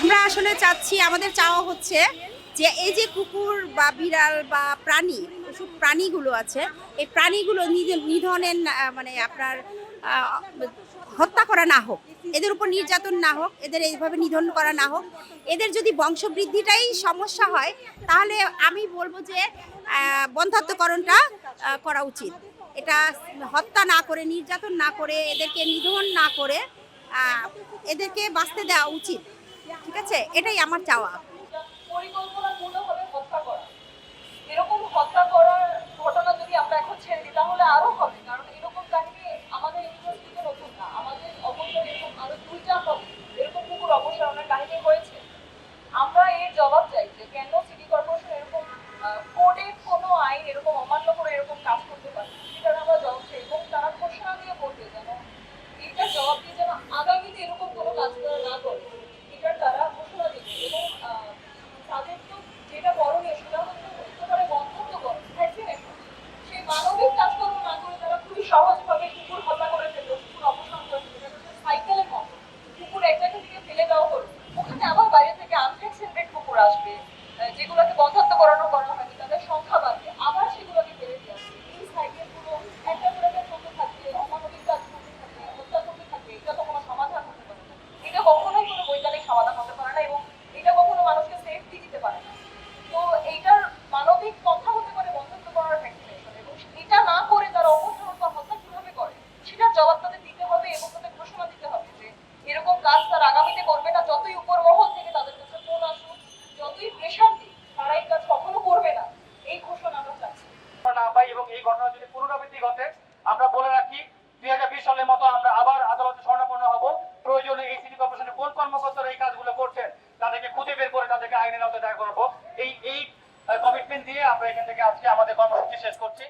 আমরা আসলে চাচ্ছি, আমাদের চাওয়া হচ্ছে যে এই যে কুকুর বা বিড়াল বা প্রাণী, পশু প্রাণীগুলো আছে, এই প্রাণীগুলো নিধনের মানে আপনার আহ, হত্যা করা না হোক, এদের উপর নির্যাতন না হোক, এদের এইভাবে নিধন করা না হোক। এদের যদি বংশবৃদ্ধিটাই সমস্যা হয়, তাহলে আমি বলবো যে বন্ধ্যাত্বকরণটা করা উচিত। এটা হত্যা না করে, নির্যাতন না করে, এদেরকে নিধন না করে আহ, এদেরকে বাঁচতে দেওয়া উচিত। ঠিক আছে, এটাই আমার চাওয়া। পরিকল্পনাপূর্ণভাবে হত্যা করা, এরকম হত্যা করার ঘটনা যদি আমরা এখন ছেড়ে দিই তাহলে আরো হবে, কারণ এরকম কাহিনী আমাদের ইউনিভার্সিটিতে নতুন না, আমাদের অবসর এরকম আরো 2টা হবে এরকম কুকুর অপসারণের কাহিনী হয়েছে। আমরা এর জবাব চাই যে কেন সিটি কর্পোরেশন এরকম কোডের কোনো আইন এরকম অমান্য করে এরকম কাজ করতে পারে, সেটার আমরা জবাব চাই এবং তারা ঘোষণা দিয়ে বলবে যেন এটার জবাব দিয়ে যেন আগামীতে এরকম কোনো কাজ তারা না করে, এটার তারা ঘোষণা দিবে। এবং তাদের তো যেটা করণীয় সেটা হচ্ছে একেবারে বন্ধত্বকরণ, ভ্যাকসিনেশন। সেই মানবিক কাজকর্ম না করে তারা খুবই সহজভাবে কুকুর হত্যা করে ফেললো, কুকুর অপসারণ করে ফেললো, এটা হচ্ছে সাইকেলের মতো। কুকুর এক জায়গা থেকে ফেলে দেওয়া হলো, ওখানে আবার বাইরে থেকে আনভ্যাকসিনেটেড কুকুর আসবে, যেগুলোকে বন্ধ্যাত্বকরণ করা হয়নি, তাদের সংখ্যা বাড়বে, আবার সেগুলোকে ফেলে দিয়ে আসবে। এই সাইকেলগুলো একটা করে একটা চলতে থাকবে, অমানবিক কাজ করতে থাকবে, হত্যা করতে থাকবে, এটা তো কোনো সমাধান হতে পারে না। এটা কখনোই কোনো বৈজ্ঞানিক সমাধান হতে পারে না এবং এটা কখনো মানুষকে সেফটি দিতে পারে না। তো এইটার মানবিক পন্থা হতে পারে বন্ধুত্ব করার ভ্যাকসিনেশন, এবং এটা না করে তারা অপসারণ বা হত্যা কিভাবে করে সেটার জবাব তাদের দিতে হবে এবং তাদের ঘোষণা দিতে হবে যে এরকম কাজ তারা আগামীতে করবে না। যতই উপর মহল থেকে তাদের কাছে ফোন আসুক, যতই প্রেশার দিক, তারা এই কাজ কখনো করবে না, এই ঘোষণা আমরা চাচ্ছি না পাই। এবং এই ঘটনা যদি পুনরাবৃত্তি ঘটে, আমরা বলে রাখি 2020 সালের মতো আমরা আবার আদালতে শরণাপন্ন হব। প্রয়োজনে এই সিটি কর্পোরেশনের কোন কর্মকর্তারা এই কাজগুলো করছেন তাদেরকে খুঁজে বের করে তাদেরকে আইনের আওতায় দায়ের করবো। এই কমিটমেন্ট দিয়ে আমরা এখান থেকে আজকে আমাদের কর্মসূচি শেষ করছি।